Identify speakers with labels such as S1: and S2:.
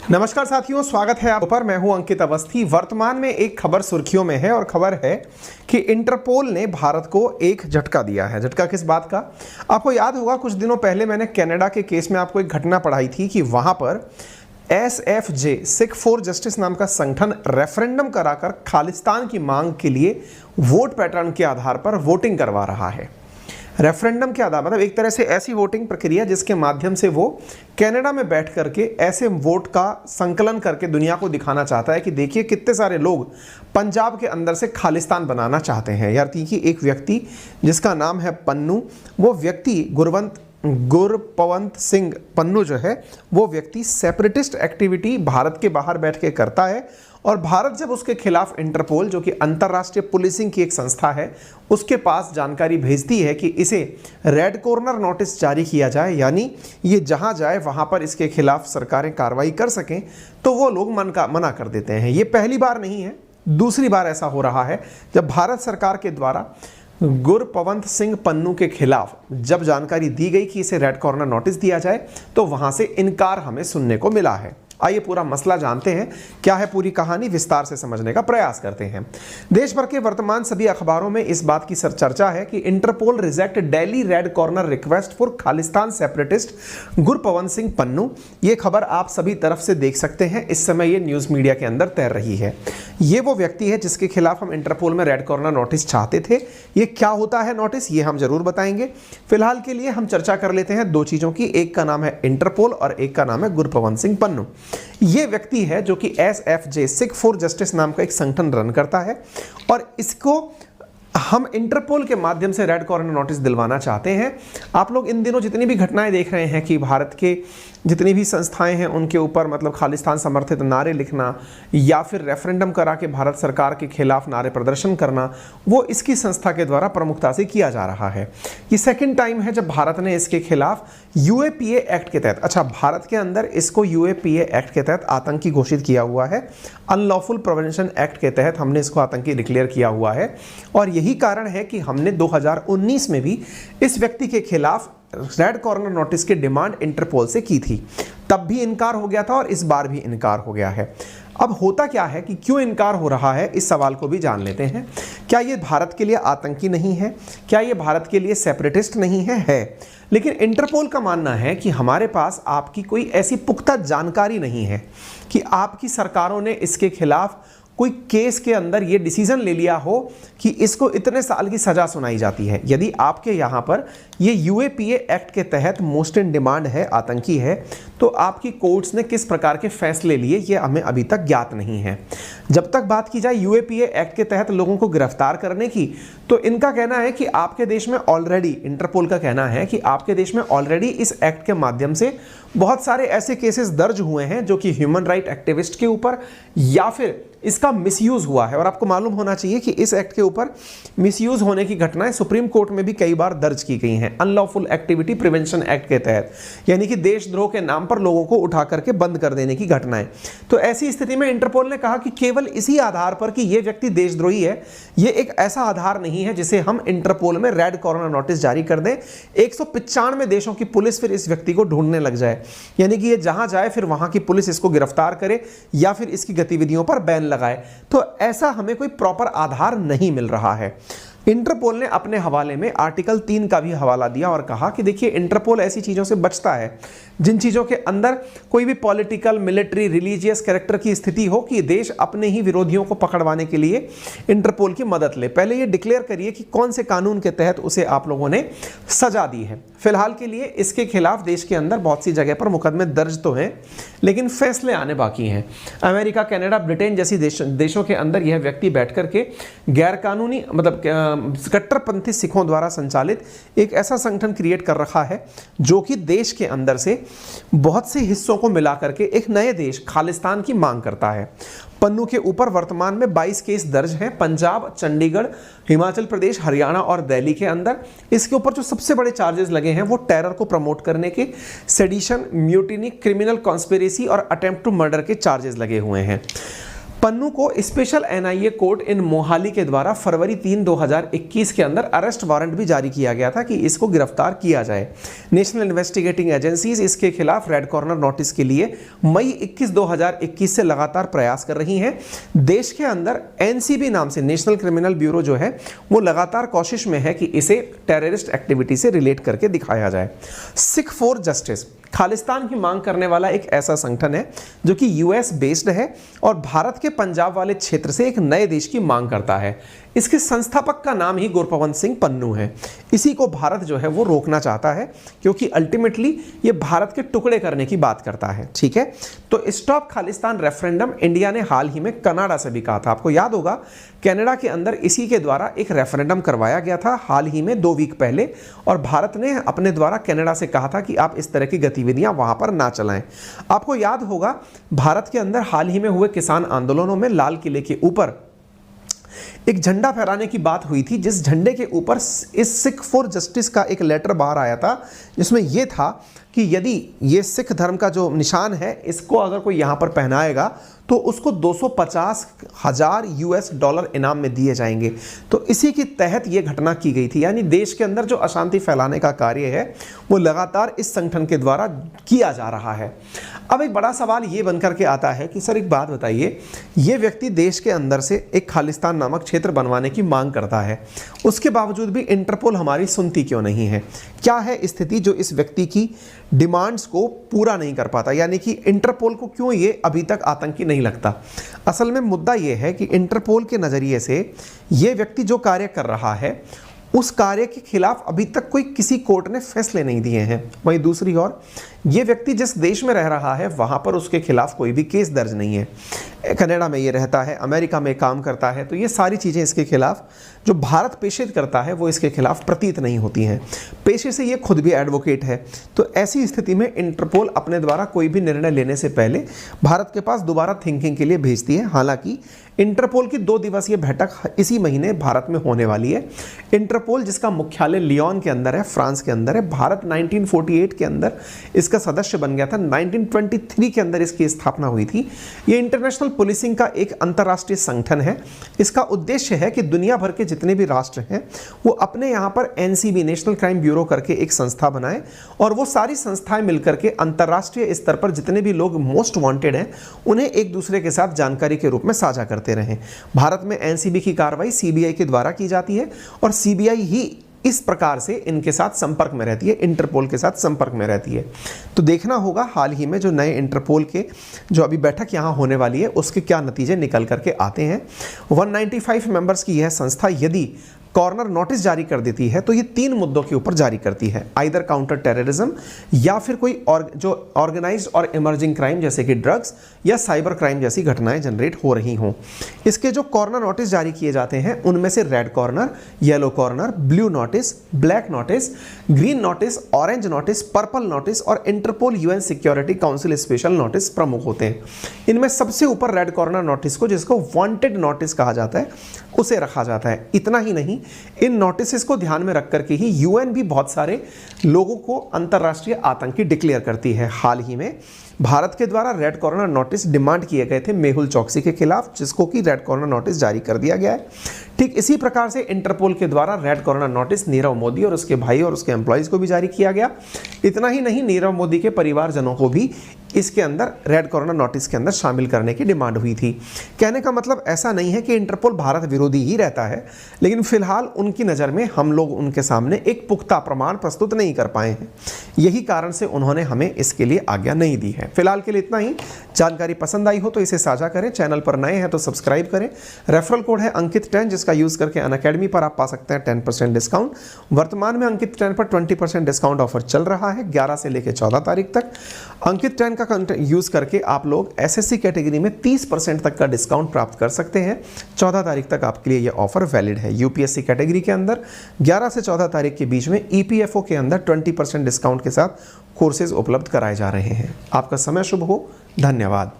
S1: नमस्कार साथियों, स्वागत है आप पर। मैं हूं अंकित अवस्थी। वर्तमान में एक खबर सुर्खियों में है और खबर है कि इंटरपोल ने भारत को एक झटका दिया है। झटका किस बात का? आपको याद होगा कुछ दिनों पहले मैंने कनाडा के केस में आपको एक घटना पढ़ाई थी कि वहां पर SFJ सिख फॉर जस्टिस नाम का संगठन रेफरेंडम कराकर खालिस्तान की मांग के लिए वोट पैटर्न के आधार पर वोटिंग करवा रहा है। रेफरेंडम के आधार मतलब एक तरह से ऐसी वोटिंग प्रक्रिया जिसके माध्यम से वो कनाडा में बैठ करके ऐसे वोट का संकलन करके दुनिया को दिखाना चाहता है कि देखिए कितने सारे लोग पंजाब के अंदर से खालिस्तान बनाना चाहते हैं। यार देखिए, एक व्यक्ति जिसका नाम है पन्नू, वो व्यक्ति गुरपवंत सिंह पन्नू जो है वो व्यक्ति सेपरेटिस्ट एक्टिविटी भारत के बाहर बैठ के करता है। और भारत जब उसके खिलाफ इंटरपोल, जो कि अंतर्राष्ट्रीय पुलिसिंग की एक संस्था है, उसके पास जानकारी भेजती है कि इसे रेड कॉर्नर नोटिस जारी किया जाए, यानी ये जहां जाए वहां पर इसके खिलाफ सरकारें कार्रवाई कर सकें, तो वो लोग मना कर देते हैं। ये पहली बार नहीं है, दूसरी बार ऐसा हो रहा है जब भारत सरकार के द्वारा गुरपवंत सिंह पन्नू के खिलाफ जब जानकारी दी गई कि इसे रेड कॉर्नर नोटिस दिया जाए तो वहां से इनकार हमें सुनने को मिला है। आइए पूरा मसला जानते हैं, क्या है पूरी कहानी, विस्तार से समझने का प्रयास करते हैं। देश भर के वर्तमान सभी अखबारों में इस बात की चर्चा है कि Interpol reject Delhi red corner request for Khalistan separatist Gurpatwant Singh Pannu. ये खबर आप सभी तरफ से देख सकते हैं, इस समय ये न्यूज मीडिया के अंदर तैर रही है। ये वो व्यक्ति है जिसके खिलाफ हम इंटरपोल में रेड कॉर्नर नोटिस चाहते थे। ये क्या होता है नोटिस, ये हम जरूर बताएंगे। फिलहाल के लिए हम चर्चा कर लेते हैं दो चीजों की, एक का नाम है इंटरपोल और एक का नाम है गुरपवंत सिंह पन्नू। ये व्यक्ति है जो कि SFJ सिख फॉर जस्टिस नाम का एक संगठन रन करता है और इसको हम इंटरपोल के माध्यम से रेड कॉर्नर नोटिस दिलवाना चाहते हैं। आप लोग इन दिनों जितनी भी घटनाएं देख रहे हैं कि भारत के जितनी भी संस्थाएं हैं उनके ऊपर मतलब खालिस्तान समर्थित नारे लिखना या फिर रेफरेंडम करा के भारत सरकार के खिलाफ नारे प्रदर्शन करना, वो इसकी संस्था के द्वारा प्रमुखता से किया जा रहा है। ये सेकंड टाइम है जब भारत ने इसके खिलाफ UAPA एक्ट के तहत, अच्छा भारत के अंदर इसको UAPA एक्ट के तहत आतंकी घोषित किया हुआ है। अनलॉफुल प्रिवेंशन एक्ट के तहत हमने इसको आतंकी डिक्लेयर किया हुआ है और यही कारण है कि हमने 2019 में भी इस व्यक्ति के खिलाफ रेड कॉर्नर नोटिस की डिमांड इंटरपोल से की थी। तब भी इनकार हो गया था और इस बार भी इनकार हो गया है। अब होता क्या है कि क्यों इनकार हो रहा है, इस सवाल को भी जान लेते हैं। क्या ये भारत के लिए आतंकी नहीं है? क्या ये भारत के लिए सेपरेटिस्ट नहीं है? लेकिन इंटरपोल का मानना है कि हमारे पास आपकी कोई ऐसी पुख्ता जानकारी नहीं है कि आपकी सरकारों ने इसके खिलाफ कोई केस के अंदर ये डिसीजन ले लिया हो कि इसको इतने साल की सजा सुनाई जाती है। यदि आपके यहाँ पर ये UAPA एक्ट के तहत मोस्ट इन डिमांड है, आतंकी है, तो आपकी कोर्ट्स ने किस प्रकार के फैसले लिए ये हमें अभी तक ज्ञात नहीं है। जब तक बात की जाए UAPA एक्ट के तहत लोगों को गिरफ्तार करने की, तो इनका कहना है कि आपके देश में ऑलरेडी, इंटरपोल का कहना है कि आपके देश में ऑलरेडी इस एक्ट के माध्यम से बहुत सारे ऐसे केसेस दर्ज हुए हैं जो कि ह्यूमन राइट एक्टिविस्ट के ऊपर या फिर इसका मिसयूज हुआ है। और आपको मालूम होना चाहिए कि इस एक्ट के ऊपर मिसयूज होने की घटनाएं सुप्रीम कोर्ट में भी कई बार दर्ज की गई हैं, अनलॉफुल एक्टिविटी प्रिवेंशन एक्ट के तहत, यानी कि देशद्रोह के नाम पर लोगों को उठा करके बंद कर देने की घटनाएं। तो ऐसी स्थिति में इंटरपोल ने कहा कि केवल इसी आधार पर कि यह व्यक्ति देशद्रोही है, यह एक ऐसा आधार नहीं है जिसे हम इंटरपोल में रेड कॉर्नर नोटिस जारी कर दें। 195 देशों की पुलिस फिर इस व्यक्ति को ढूंढने लग जाए, यानी कि ये जहां जाए फिर वहां की पुलिस इसको गिरफ्तार करे या फिर इसकी गतिविधियों पर बैन लगाए। तो ऐसा हमें कोई प्रॉपर आधार नहीं मिल रहा है। इंटरपोल ने अपने हवाले में आर्टिकल 3 का भी हवाला दिया और कहा कि देखिए इंटरपोल ऐसी चीज़ों से बचता है जिन चीज़ों के अंदर कोई भी पॉलिटिकल, मिलिट्री, रिलीजियस कैरेक्टर की स्थिति हो कि देश अपने ही विरोधियों को पकड़वाने के लिए इंटरपोल की मदद ले। पहले ये डिक्लेयर करिए कि कौन से कानून के तहत उसे आप लोगों ने सजा दी है। फिलहाल के लिए इसके खिलाफ देश के अंदर बहुत सी जगह पर मुकदमे दर्ज तो हैं, लेकिन फैसले आने बाकी हैं। अमेरिका, कनाडा, ब्रिटेन जैसी देशों के अंदर यह व्यक्ति बैठ करके गैरकानूनी मतलब कट्टरपंथी सिखों द्वारा संचालित एक ऐसा संगठन क्रिएट कर रखा है जो कि देश के अंदर से बहुत से हिस्सों को मिला करके एक नए देश खालिस्तान की मांग करता है। पन्नू के ऊपर वर्तमान में 22 केस दर्ज हैं पंजाब, चंडीगढ़, हिमाचल प्रदेश, हरियाणा और दिल्ली के अंदर। इसके ऊपर जो सबसे बड़े चार्जेस लगे हैं वो टेरर को प्रमोट करने के, सेडिशन, म्यूटिनी, क्रिमिनल कॉन्स्पिरेसी और अटेम्प्ट टू मर्डर के चार्जेस लगे हुए हैं। पन्नू को स्पेशल एनआईए कोर्ट इन मोहाली के द्वारा फरवरी 3, 2021 के अंदर अरेस्ट वारंट भी जारी किया गया था कि इसको गिरफ्तार किया जाए। नेशनल इन्वेस्टिगेटिंग एजेंसीज इसके खिलाफ रेड कॉर्नर नोटिस के लिए मई 21, 2021 से लगातार प्रयास कर रही हैं। देश के अंदर एनसीबी नाम से नेशनल क्रिमिनल ब्यूरो जो है वो लगातार कोशिश में है कि इसे टेररिस्ट एक्टिविटी से रिलेट करके दिखाया जाए। सिख फॉर जस्टिस खालिस्तान की मांग करने वाला एक ऐसा संगठन है जो कि यूएस बेस्ड है और भारत के पंजाब वाले क्षेत्र से एक नए देश की मांग करता है। इसके संस्थापक का नाम ही गुरपवंत सिंह पन्नू है। इसी को भारत जो है वो रोकना चाहता है क्योंकि अल्टीमेटली ये भारत के टुकड़े करने की बात करता है। ठीक है, तो स्टॉप खालिस्तान रेफरेंडम इंडिया ने हाल ही में कनाडा से भी कहा था। आपको याद होगा कनाडा के अंदर इसी के द्वारा एक रेफरेंडम करवाया गया था हाल ही में 2 वीक पहले, और भारत ने अपने द्वारा कनाडा से कहा था कि आप इस तरह की गतिविधियां वहां पर ना चलाएं। आपको याद होगा भारत के अंदर हाल ही में हुए किसान आंदोलनों में लाल किले के ऊपर एक झंडा फहराने की बात हुई थी, जिस झंडे के ऊपर इस सिख फॉर जस्टिस का एक लेटर बाहर आया था जिसमें यह था कि यदि ये सिख धर्म का जो निशान है इसको अगर कोई यहाँ पर पहनाएगा तो उसको 250,000 US डॉलर इनाम में दिए जाएंगे। तो इसी के तहत ये घटना की गई थी। यानी देश के अंदर जो अशांति फैलाने का कार्य है वो लगातार इस संगठन के द्वारा किया जा रहा है। अब एक बड़ा सवाल ये बनकर के आता है कि सर एक बात बताइए, ये व्यक्ति देश के अंदर से एक खालिस्तान नामक क्षेत्र बनवाने की मांग करता है, उसके बावजूद भी इंटरपोल हमारी सुनती क्यों नहीं है? क्या है स्थिति जो इस व्यक्ति की डिमांड्स को पूरा नहीं कर पाता? यानी कि इंटरपोल को क्यों ये अभी तक आतंकी नहीं लगता? असल में मुद्दा ये है कि इंटरपोल के नज़रिए से ये व्यक्ति जो कार्य कर रहा है उस कार्य के खिलाफ अभी तक कोई किसी कोर्ट ने फैसले नहीं दिए हैं। वहीं दूसरी ओर ये व्यक्ति जिस देश में रह रहा है वहाँ पर उसके खिलाफ कोई भी केस दर्ज नहीं है। कनाडा में ये रहता है, अमेरिका में काम करता है, तो ये सारी चीज़ें इसके खिलाफ जो भारत पेशे करता है वो इसके खिलाफ प्रतीत नहीं होती हैं। पेशे से ये खुद भी एडवोकेट है। तो ऐसी स्थिति में इंटरपोल अपने द्वारा कोई भी निर्णय लेने से पहले भारत के पास दोबारा थिंकिंग के लिए भेजती है। हालांकि इंटरपोल की 2 दिवसीय बैठक इसी महीने भारत में होने वाली है। इंटरपोल जिसका मुख्यालय लियोन के अंदर है, फ्रांस के अंदर है। भारत 1948 के अंदर इसका सदस्य बन गया था। 1923 के अंदर इसकी स्थापना हुई थी। ये इंटरनेशनल पुलिसिंग का एक अंतर्राष्ट्रीय संगठन है। इसका उद्देश्य है कि दुनिया भर के जितने भी राष्ट्र हैं वो अपने यहाँ पर एनसीबी नेशनल क्राइम ब्यूरो करके एक संस्था बनाएं और वो सारी संस्थाएं मिलकर के अंतर्राष्ट्रीय स्तर पर जितने भी लोग मोस्ट वांटेड हैं उन्हें एक दूसरे के साथ जानकारी के रूप में साझा करते रहें। भारत में एनसीबी की कार्रवाई सीबीआई के द्वारा की जाती है और सीबीआई ही इस प्रकार से इनके साथ संपर्क में रहती है, इंटरपोल के साथ संपर्क में रहती है। तो देखना होगा हाल ही में जो नए इंटरपोल के जो अभी बैठक यहाँ होने वाली है उसके क्या नतीजे निकल करके आते हैं। 195 मेंबर्स की यह संस्था यदि कॉर्नर नोटिस जारी कर देती है तो ये 3 मुद्दों के ऊपर जारी करती है, आइदर काउंटर टेररिज्म या फिर कोई जो ऑर्गेनाइज्ड और इमर्जिंग क्राइम जैसे कि ड्रग्स या साइबर क्राइम जैसी घटनाएं जनरेट हो रही हों। इसके जो कॉर्नर नोटिस जारी किए जाते हैं उनमें से red corner, yellow corner, blue notice, black notice, green notice, orange notice, purple notice और Interpol UN security council special notice प्रमुख होते हैं। इनमें सबसे ऊपर रेड कॉर्नर नोटिस को, जिसको वांटेड नोटिस कहा जाता है, उसे रखा जाता है। इतना ही नहीं, इन नोटिस को ध्यान में रख करके ही यूएन भी बहुत सारे लोगों को अंतर्राष्ट्रीय आतंकी डिक्लेयर करती है। हाल ही में भारत के द्वारा रेड कॉर्नर नोटिस डिमांड किए गए थे मेहुल चौकसी के खिलाफ, जिसको कि रेड कॉर्नर नोटिस जारी कर दिया गया है। ठीक इसी प्रकार से इंटरपोल के द्वारा red corner notice Nirav Modi और उसके भाई और उसके एम्प्लॉयज़ को भी जारी किया गया। इतना ही नहीं, नीरव मोदी के परिवारजनों को भी इसके अंदर रेड कॉर्नर नोटिस के अंदर शामिल करने की डिमांड हुई थी। कहने का मतलब ऐसा नहीं है कि इंटरपोल भारत विरोधी ही रहता है, लेकिन फिलहाल उनकी नज़र में हम लोग उनके सामने एक पुख्ता प्रमाण प्रस्तुत नहीं कर पाए हैं। यही कारण से उन्होंने हमें इसके लिए आज्ञा नहीं दी है। फिलहाल के लिए इतना ही। जानकारी पसंद आई हो तो इसे साझा करें, चैनल पर नए हैं तो सब्सक्राइब करें। रेफरल कोड है अंकित 10, जिसका यूज़ करके अनअकैडमी पर आप पा सकते हैं 10% डिस्काउंट। वर्तमान में अंकित 10 पर 20% डिस्काउंट ऑफर चल रहा है 11 से लेकर 14 तारीख तक। अंकित 10 का यूज़ करके आप लोग एसएससी कैटेगरी में 30% तक का डिस्काउंट प्राप्त कर सकते हैं। 14 तारीख तक आपके लिए यह ऑफर वैलिड है। यूपीएससी कैटेगरी के अंदर 11 से 14 तारीख के बीच में ईपीएफओ के अंदर 20% डिस्काउंट के साथ कोर्सेज उपलब्ध कराए जा रहे हैं। आपका समय शुभ हो। धन्यवाद।